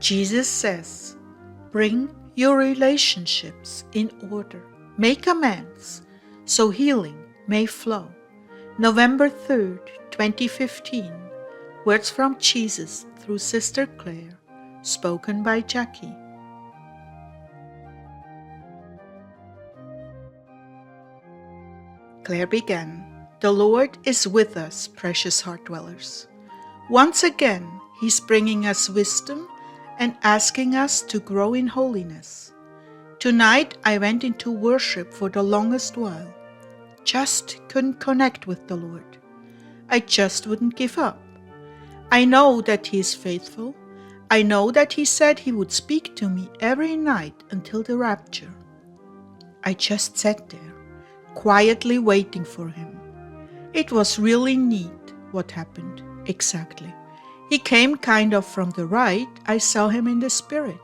Jesus says, bring your relationships in order. Make amends so healing may flow. November 3rd, 2015. Words from Jesus through Sister Clare, spoken by Jackie. Clare began, "The Lord is with us, precious Heartdwellers. Once again, He's bringing us wisdom and asking us to grow in holiness. Tonight I went into worship for the longest while. Just couldn't connect with the Lord. I just wouldn't give up. I know that He is faithful. I know that He said He would speak to me every night until the rapture. I just sat there, quietly waiting for Him. It was really neat what happened, exactly. He came kind of from the right. I saw Him in the spirit.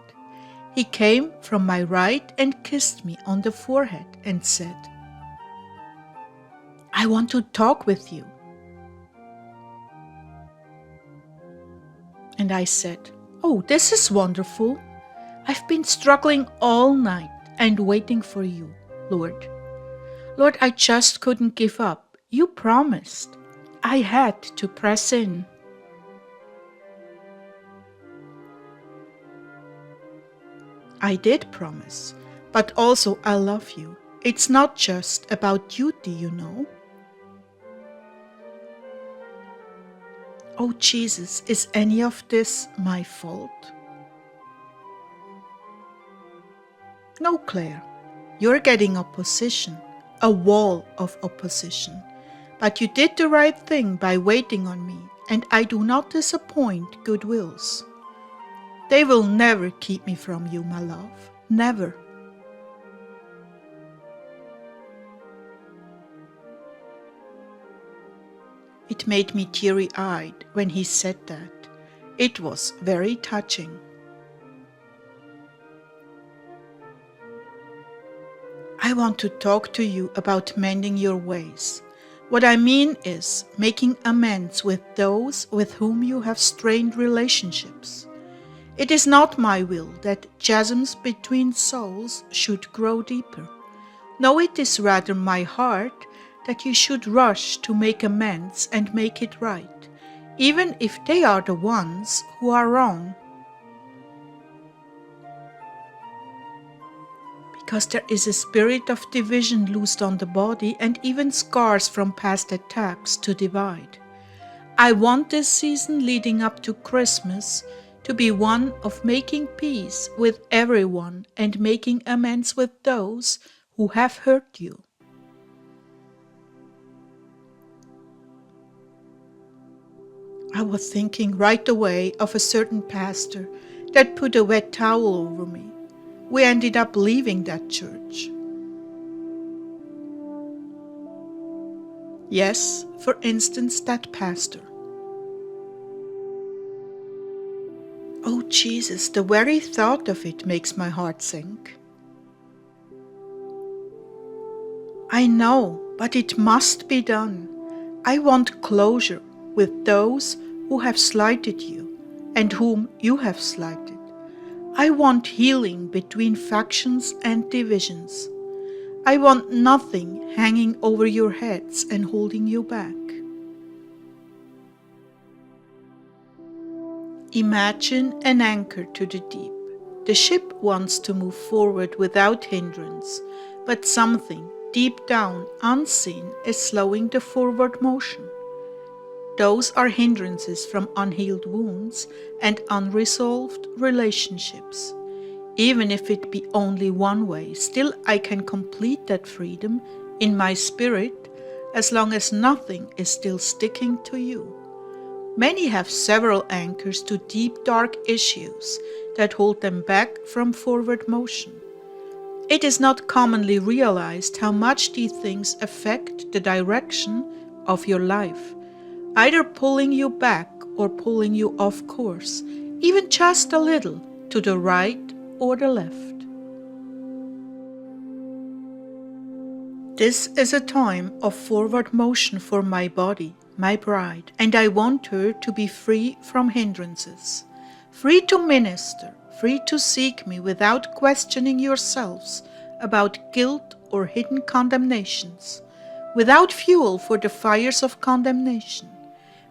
He came from my right and kissed me on the forehead and said, 'I want to talk with you.' And I said, 'Oh, this is wonderful. I've been struggling all night and waiting for you, Lord. Lord, I just couldn't give up. You promised. I had to press in.' I did promise, but also I love you. It's not just about duty, you know. Oh, Jesus, is any of this my fault? No, Clare, you're getting opposition, a wall of opposition. But you did the right thing by waiting on me, and I do not disappoint good wills. They will never keep me from you, my love, never. It made me teary-eyed when he said that. It was very touching. I want to talk to you about mending your ways. What I mean is making amends with those with whom you have strained relationships. It is not my will that chasms between souls should grow deeper. No, it is rather my heart that you should rush to make amends and make it right, even if they are the ones who are wrong. Because there is a spirit of division loosed on the body and even scars from past attacks to divide. I want this season leading up to Christmas to be one of making peace with everyone and making amends with those who have hurt you. I was thinking right away of a certain pastor that put a wet towel over me. We ended up leaving that church. Yes, for instance, that pastor. Oh, Jesus, the very thought of it makes my heart sink. I know, but it must be done. I want closure with those who have slighted you and whom you have slighted. I want healing between factions and divisions. I want nothing hanging over your heads and holding you back. Imagine an anchor to the deep. The ship wants to move forward without hindrance, but something deep down, unseen, is slowing the forward motion. Those are hindrances from unhealed wounds and unresolved relationships. Even if it be only one way, still I can complete that freedom in my spirit as long as nothing is still sticking to you. Many have several anchors to deep, dark issues that hold them back from forward motion. It is not commonly realized how much these things affect the direction of your life, either pulling you back or pulling you off course, even just a little to the right or the left. This is a time of forward motion for my body, my bride, and I want her to be free from hindrances. free to minister, free to seek me without questioning yourselves about guilt or hidden condemnations, without fuel for the fires of condemnation,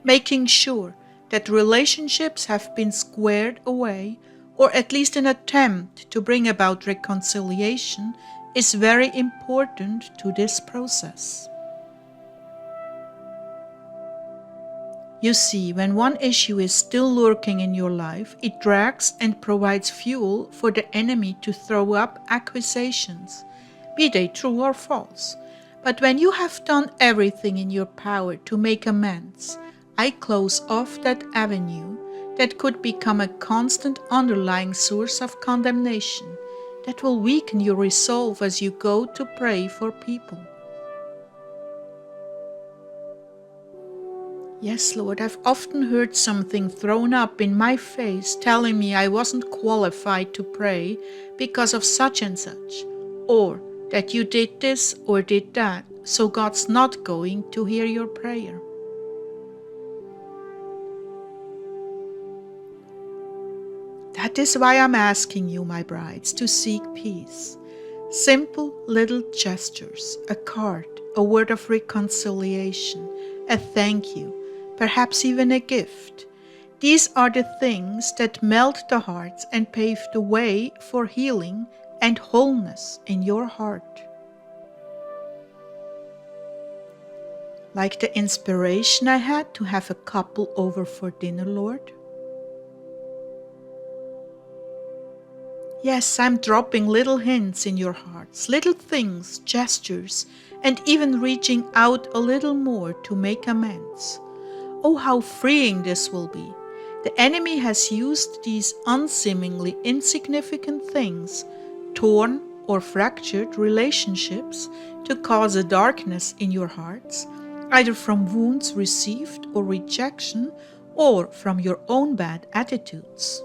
making sure that relationships have been squared away, or at least an attempt to bring about reconciliation is very important to this process. You see, when one issue is still lurking in your life, it drags and provides fuel for the enemy to throw up accusations, be they true or false. But when you have done everything in your power to make amends, I close off that avenue that could become a constant underlying source of condemnation that will weaken your resolve as you go to pray for people. Yes, Lord, I've often heard something thrown up in my face telling me I wasn't qualified to pray because of such and such, or that you did this or did that, so God's not going to hear your prayer. That is why I'm asking you, my brides, to seek peace. Simple little gestures, a card, a word of reconciliation, a thank you, perhaps even a gift. These are the things that melt the hearts and pave the way for healing and wholeness in your heart. Like the inspiration I had to have a couple over for dinner, Lord. Yes, I'm dropping little hints in your hearts, little things, gestures, and even reaching out a little more to make amends. Oh, how freeing this will be. The enemy has used these unseemingly insignificant things, torn or fractured relationships, to cause a darkness in your hearts, either from wounds received or rejection, or from your own bad attitudes.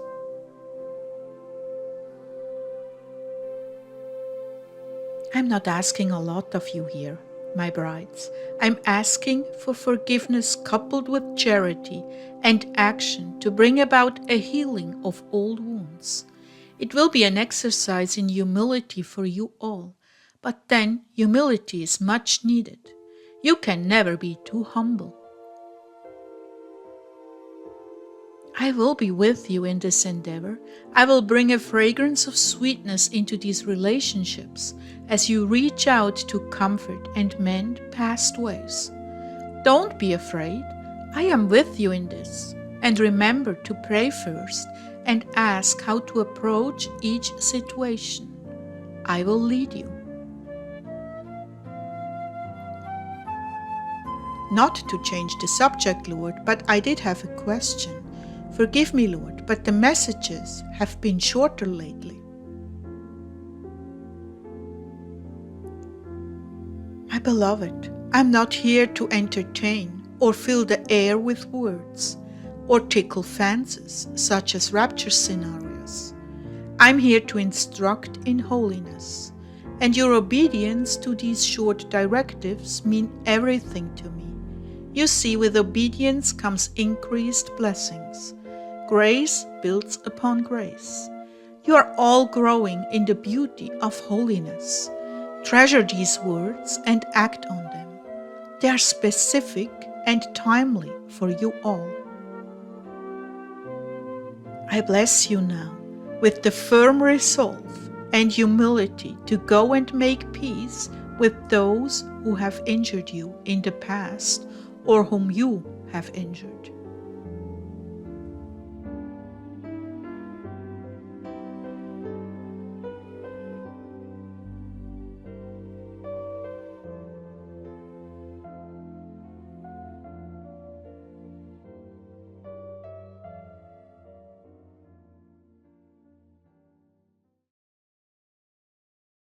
I'm not asking a lot of you here, my brides. I'm asking for forgiveness coupled with charity and action to bring about a healing of old wounds. It will be an exercise in humility for you all, but then humility is much needed. You can never be too humble. I will be with you in this endeavor. I will bring a fragrance of sweetness into these relationships as you reach out to comfort and mend past ways. Don't be afraid. I am with you in this. And remember to pray first and ask how to approach each situation. I will lead you. Not to change the subject, Lord, but I did have a question. Forgive me, Lord, but the messages have been shorter lately. My beloved, I'm not here to entertain or fill the air with words or tickle fancies such as rapture scenarios. I'm here to instruct in holiness, and your obedience to these short directives mean everything to me. You see, with obedience comes increased blessings. Grace builds upon grace. You are all growing in the beauty of holiness. Treasure these words and act on them. They are specific and timely for you all. I bless you now with the firm resolve and humility to go and make peace with those who have injured you in the past or whom you have injured.